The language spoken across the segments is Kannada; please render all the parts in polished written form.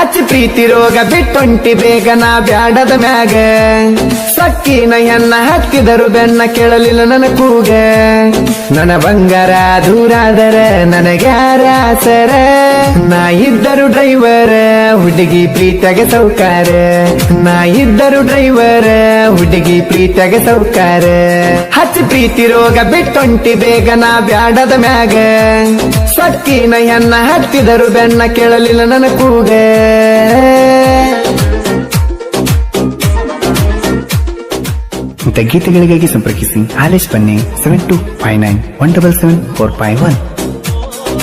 ಹಚ್ಚಿ ಪ್ರೀತಿ ರೋಗ ಬಿಟ್ಟೊಂಟಿ ಬೇಗ ನಾ ಬ್ಯಾಡದ ಮ್ಯಾಗ ಸಕ್ಕಿನ ಹೆಣ್ಣ ಹತ್ತಿದರು ಬೆನ್ನ ಕೇಳಲಿಲ್ಲ ನನ್ನ ಕೂಗ ನನ್ನ ಬಂಗಾರ ದೂರಾದರ ನನಗ್ಯಾರ ಸರ ನಾ ಇದ್ದರು ಡ್ರೈವರ್ ಹುಡುಗಿ ಪ್ರೀತಿಯಾಗ ಸೌಕಾರ ನಾ ಇದ್ದರು ಡ್ರೈವರ್ ಹುಡುಗಿ ಪ್ರೀತಿಯಾಗ ಸೌಕಾರ ಹಚ್ಚಿ ಪ್ರೀತಿ ರೋಗ ಬಿಟ್ಟೊಂಟಿ ಬೇಗ ನಾ ಬ್ಯಾಡದ ಮ್ಯಾಗ ಸಕ್ಕಿನ ಹೆಣ್ಣ ಹತ್ತಿದರು ಬೆನ್ನ ಕೇಳಲಿಲ್ಲ ನನ್ನ ಕೂಗ ಇಂಥ ಗೀತೆಗಳಿಗಾಗಿ ಸಂಪರ್ಕಿಸಿ ಹಾಲೇಶ್ ಬನ್ನಿ 7259177451.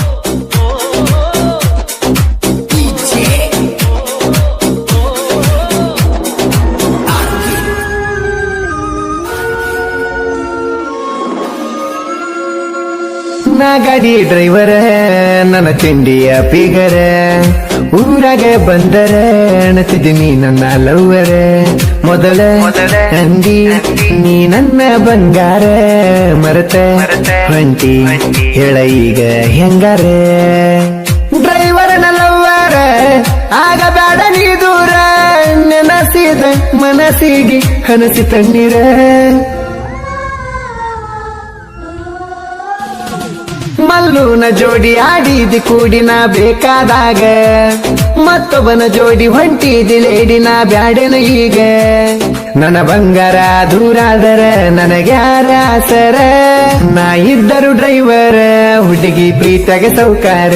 ನಾ ಗಾಡಿ ಡ್ರೈವರ ನನ್ನ ತಿಂಡಿಯ ಪಿಗರ ಊರಾಗ ಬಂದರ ನತಿದ್ದೀನಿ ನನ್ನ ಲವ್ವರ ಮೊದಲ ಅಂದಿ ನೀ ನನ್ನ ಬಂಗಾರ ಮರತ ಹೊಂಟಿ ಹೇಳ ಈಗ ಹೆಂಗಾರ ಡ್ರೈವರನ ಲವ್ವರ ಆಗ ಬೇಡ ನೀ ದೂರ ನೆನಸಿದ ಮನಸ್ಸಿಗೆ ಕನಸಿ ತಣ್ಣೀರ ಮಲ್ಲೂನ ಜೋಡಿ ಆಡಿದಿ ಕೂಡಿನ ಬೇಕಾದಾಗ ಮತ್ತೊಬ್ಬನ ಜೋಡಿ ಹೊಂಟಿದಿ ಲೇಡಿನ ಬ್ಯಾಡೆನ ಈಗ ನನ್ನ ಬಂಗಾರ ದೂರಾದರ ನನಗ್ಯಾರ ಸರ ನಾ ಇದ್ದರು ಡ್ರೈವರ್ ಹುಡುಗಿ ಪ್ರೀತಿಯಾಗ ಸೌಕಾರ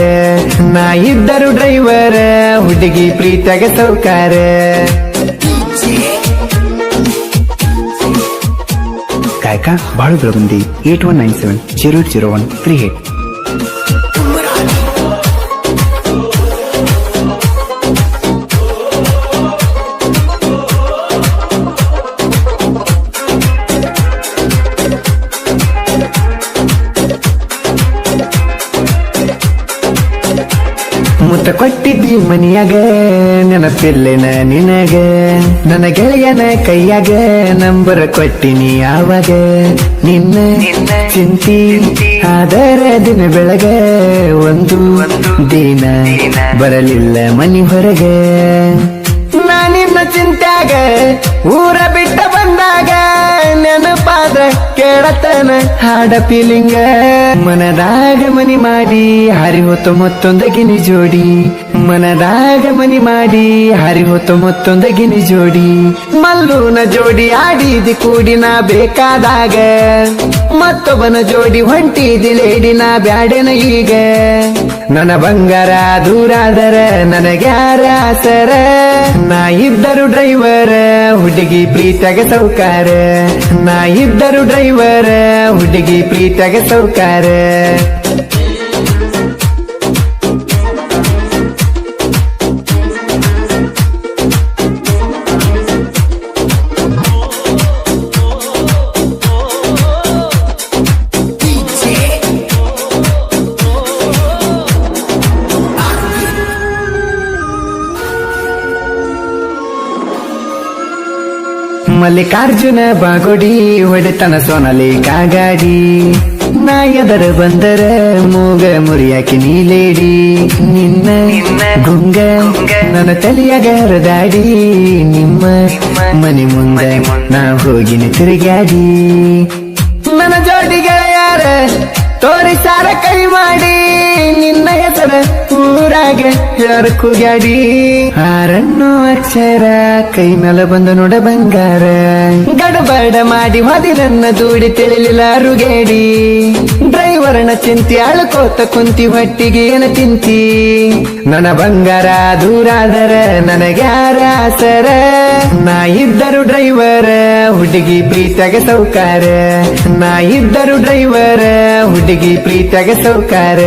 ನಾ ಇದ್ದರು ಡ್ರೈವರ್ ಹುಡುಗಿ ಪ್ರೀತಿಯಾಗ ಸೌಕಾರ ಗಾಯಕ ಬಾಳು ಬೆಳಗುಂದಿ 8197080138. ಮುತ್ತ ಕೊಟ್ಟಿದ್ದಿ ಮನಿಯಾಗ ನೆನಪಿಲ್ಲೆನ ನಿನಗ ನನ್ನ ಗೆಳೆಯನ ಕೈಯಾಗ ನಂಬರ್ ಕೊಟ್ಟಿನಿ ಯಾವಾಗ ನಿನ್ನ ಚಿಂತಿ ಆದರ ದಿನ ಬೆಳಗ ಒಂದು ದಿನ ಬರಲಿಲ್ಲ ಮನಿ ಹೊರಗೆ ನಾನಿನ್ನ ಚಿಂತ್ಯಾಗ ಊರ ಬಿಟ್ಟ ಬಂದಾಗ ನೆನಪಾದ ಕೇಳತನ ಹಾಡ ಫೀಲಿಂಗ ಮನದಾಗ ಮನಿ ಮಾಡಿ ಹರಿ ಹೊತ್ತು ಮತ್ತೊಂದ ಗಿನಿ ಜೋಡಿ ಮನದಾಗ ಮನಿ ಮಾಡಿ ಹರಿ ಹೊತ್ತು ಮತ್ತೊಂದ ಗಿನಿ ಜೋಡಿ ಮಲ್ಲೂನ ಜೋಡಿ ಆಡಿದಿ ಕೂಡಿನ ಬೇಕಾದಾಗ ಮತ್ತೊಬ್ಬನ ಜೋಡಿ ಹೊಂಟಿದಿ ಲೇಡಿನ ಬ್ಯಾಡೆನ ಈಗ ನನ್ನ ಬಂಗಾರ ದೂರಾದರ ನನಗ್ಯಾರ ಸರ ನಾ ಇದ್ದರು ಡ್ರೈವರ್ ಹುಡುಗಿ ಪ್ರೀತಿಯಾಗ ಸೌಕಾರ ನಾ ಇದ್ದರು ಡ್ರೈವರ್ ಹುಡುಗಿ ಪ್ರೀತಿಯಾಗ ಸೌಕಾರ ಮಲ್ಲಿಕಾರ್ಜುನ ಬಾಗೋಡಿ ಹೊಡೆತನ ಸೋನಲಿ ಕಾಗಾಡಿ ನಾ ಎದರ ಬಂದರ ಮೂಗ ಮುರಿಯಾಕಿ ನೀಲೇಡಿ ನಿನ್ನ ಗುಂಗ ನನ್ನ ತಲೆಯಾಗ ಹರದಾಡಿ ನಿಮ್ಮ ಮನೆ ಮುಂದೆ ನಾ ಹೋಗಿನಿ ತಿರುಗಾಡಿ ನನ್ನ ಜೋಡಿಗೆ ಯಾರ ತೋರಿಸಾರ ಕೈ ಮಾಡಿ ನಿನ್ನ ಹೆಸರ ಊರಾಗ ಯಾರ ಕೂಗಾಡಿ ಹಾರನ್ನು ಅಕ್ಷರ ಕೈ ಮೇಲೆ ಬಂದು ನೋಡ ಬಂಗಾರ ಗಡಬಡ ಮಾಡಿ ಮದಿರನ್ನ ದೂಡಿ ತಿಳಿಲಿಲ್ಲ ರುಗೇಡಿ ಡ್ರೈವರ್ನ ಚಿಂತಿ ಅಳ್ಕೋತ ಕುಂತಿ ಹೊಟ್ಟಿಗೆ ಏನ ತಿಂತಿ ನನ್ನ ಬಂಗಾರ ದೂರಾದರ ನನಗ್ಯಾರ ಸರ ನಾ ಇದ್ದರು ಡ್ರೈವರ್ ಹುಡುಗಿ ಪ್ರೀತಿಯಾಗ ಸೌಕಾರ ನಾ ಇದ್ದರು ಡ್ರೈವರ್ ಹುಡುಗಿ ಪ್ರೀತಿಯಾಗ ಸೌಕಾರ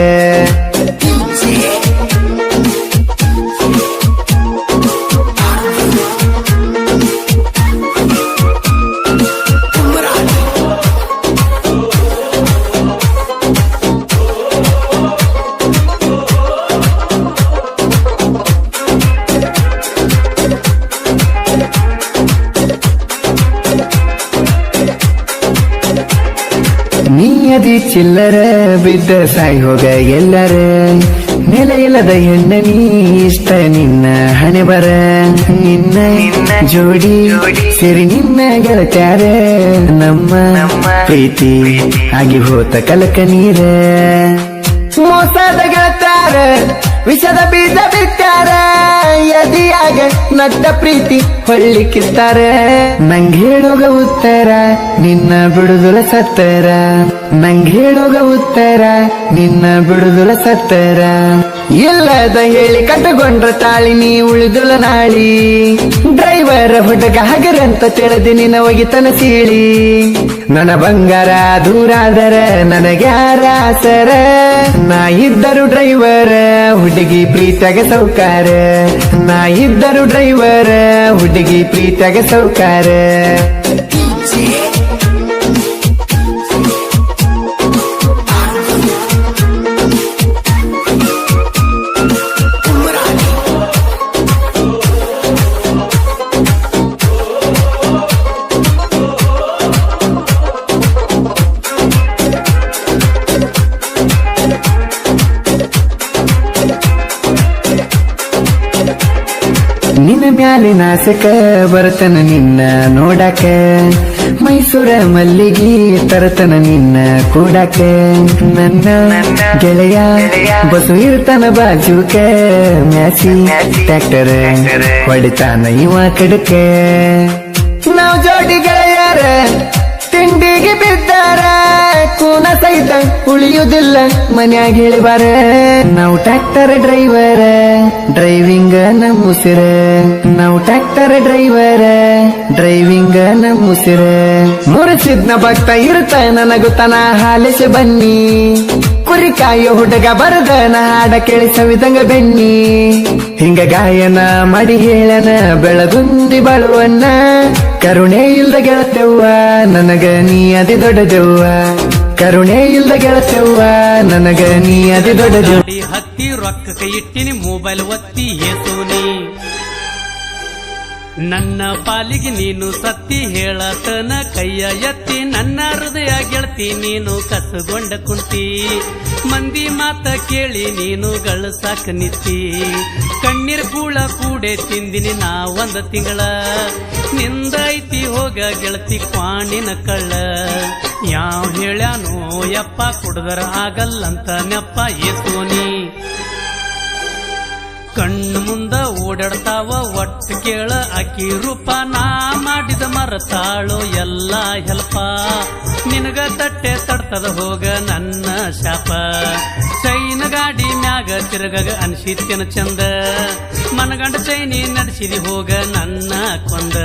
ನೀ ಅದಿ ಚಿಲ್ಲರ ಬಿದ್ದ ಸಾಯಿ ಹೋಗ ಎಲ್ಲರ ನೆಲೆ ಇಲ್ಲದ ಹೆಣ್ಣ ನೀ ಇಷ್ಟ ನಿನ್ನ ಹಣೆ ಬರ ನಿನ್ನ ಜೋಡಿ ಸೇರಿ ನಿನ್ನ ಗೆಳತ್ಯಾರ ನಮ್ಮ ಪ್ರೀತಿ ಆಗಿ ಹೋತ ಕಲಕ ನೀರ ಮೋಸದ ಗೆಳತ್ಯಾರ ವಿಷದ ಬೀಜ ಬಿತ್ತಾರ ಯದಿಯಾಗ ನಟ್ಟ ಪ್ರೀತಿ ಹೊಳ್ಳಿಕ್ಕಿತ್ತಾರ ನಂಗ್ ಹೇಳೋಗ ಉತ್ತರ ನಿನ್ನ ಬಿಡುದುಲ ಸತ್ತರ ನಂಗ್ ಹೇಳೋಗ ಉತ್ತರ ನಿನ್ನ ಬಿಡುದುಲ ಸತ್ತರ ಇಲ್ಲದ ಹೇಳಿ ಕಟ್ಟಗೊಂಡ್ರ ತಾಳಿ ನೀ ಉಳಿದುಲ ನಾಳಿ ಡ್ರೈವರ್ ಹುಡುಗ ಹಗರಂತ ತಿಳಿದಿ ನಿನ್ನ ಒಗಿತನ ಸೀಳಿ ನನ್ನ ಬಂಗಾರ ದೂರಾದರ ನನಗ್ಯಾರ ಆಸರ ನಾ ಇದ್ದರು ಡ್ರೈವರ್ ಹುಡುಗಿ ಪ್ರೀತಿಯಾಗ ಸೌಕಾರ ನಾ ಇದ್ದರು ಡ್ರೈವರ್ ಹುಡುಗಿ ಪ್ರೀತಿಯಾಗ ಸೌಕಾರ ನಿನ್ನ ಮ್ಯಾಲಿನ ಆಸಕ ಬರತನ ನಿನ್ನ ನೋಡಾಕ ಮೈಸೂರ ಮಲ್ಲಿಗಿ ತರತನ ನಿನ್ನ ಕೂಡಾಕ ನನ್ನ ಗೆಳೆಯ ಬಸು ಇರ್ತಾನ ಬಾಜುಕ ಮ್ಯಾಸಿ ಟ್ರ್ಯಾಕ್ಟರ್ ಹೊಡಿತಾನ ಇವ ಕಡಕ ನಾವ್ ಜೋಡಿ ಗೆಳೆಯರ ತಿಂಡಿಗೆ ಬಿದ್ದಾರ ಕೂನ ಸಹಿತ ಉಳಿಯುವುದಿಲ್ಲ ಮನ್ಯಾಗ ಹೇಳಿಬಾರ ನಾವು ಟ್ರ್ಯಾಕ್ಟರ್ ಡ್ರೈವರ್ ಡ್ರೈವಿಂಗ್ ನಮ್ಮ ಉಸಿರ ನಾವು ಟ್ರ್ಯಾಕ್ಟರ್ ಡ್ರೈವರ್ ಡ್ರೈವಿಂಗ್ ನಮ್ಮ ಉಸಿರ ಮುರಿಸಿದ್ನ ಭಕ್ತ ಇರ್ತ ನನಗುತನ ಹಾಲಿಸ ಬನ್ನಿ ಕುರಿಕಾಯ ಹುಡುಗ ಬರದನ ಹಾಡ ಕೇಳಿ ಸವಿದಂಗ ಬೆನ್ನಿ ಹಿಂಗ ಗಾಯನ ಮಾಡಿ ಹೇಳನ ಬೆಳಗುಂದಿ ಬಾಳುವನ್ನ ಕರುಣೆ ಇಲ್ದ ಗೆಳತೆವ್ವ ನನಗ ನೀ ಅತಿ ದೊಡ್ಡದೆವ್ವ ಕರುಣೆ ಇಲ್ದ ಗೆಳತೆವ್ವ ನನಗ ನೀ ಅತಿ ದೊಡ್ಡದೆವ್ವ ಹತ್ತಿ ರೊಕ್ಕ ಇಟ್ಟಿನಿ ಮೊಬೈಲ್ ಒತ್ತಿ ಹೇಸೋನಿ ನನ್ನ ಪಾಲಿಗೆ ನೀನು ಸತ್ತಿ ಹೇಳತನ ಕೈಯ ಎತ್ತಿ ನನ್ನ ಹೃದಯ ಗೆಳತಿ ನೀನು ಕಸಗೊಂಡ ಕುಂತಿ ಮಂದಿ ಮಾತ ಕೇಳಿ ನೀನು ಗಳಸಾಕ ನಿತ್ತಿ ಕಣ್ಣೀರ್ ಕೂಳ ಕೂಡೆ ತಿಂದಿನಿ ನಾ ಒಂದ ತಿಂಗಳ ನಿಂದ ಐತಿ ಹೋಗ ಗೆಳತಿ ಕ್ವಾಣಿನ ಕಳ್ಳ ಯಾವ ಹೇಳ್ಯಾನೋ ಯಪ್ಪ ಕುಡ್ದರ ಆಗಲ್ಲಂತ ನೆಪ್ಪ ಏಸೋನಿ ಕಣ್ಣು ಮುಂದ ಓಡಾಡ್ತಾವ ಒಟ್ಟು ಕೇಳ ಅಕ್ಕಿ ರೂಪ ನಾ ಮಾಡಿದ ಮರತಾಳೋ ಎಲ್ಲ ಹೆಲ್ಪ ನಿನಗ ತಟ್ಟೆ ತಡ್ತದ ಹೋಗ ನನ್ನ ಶಾಪ ಚೈನ ಗಾಡಿ ಮ್ಯಾಗ ತಿರುಗಾಗ ಅನ್ಸಿತ್ಯನ ಚಂದ ಮನಗಂಡ ಚೈನಿ ನಡೆಸಿದಿ ಹೋಗ ನನ್ನ ಕೊಂದ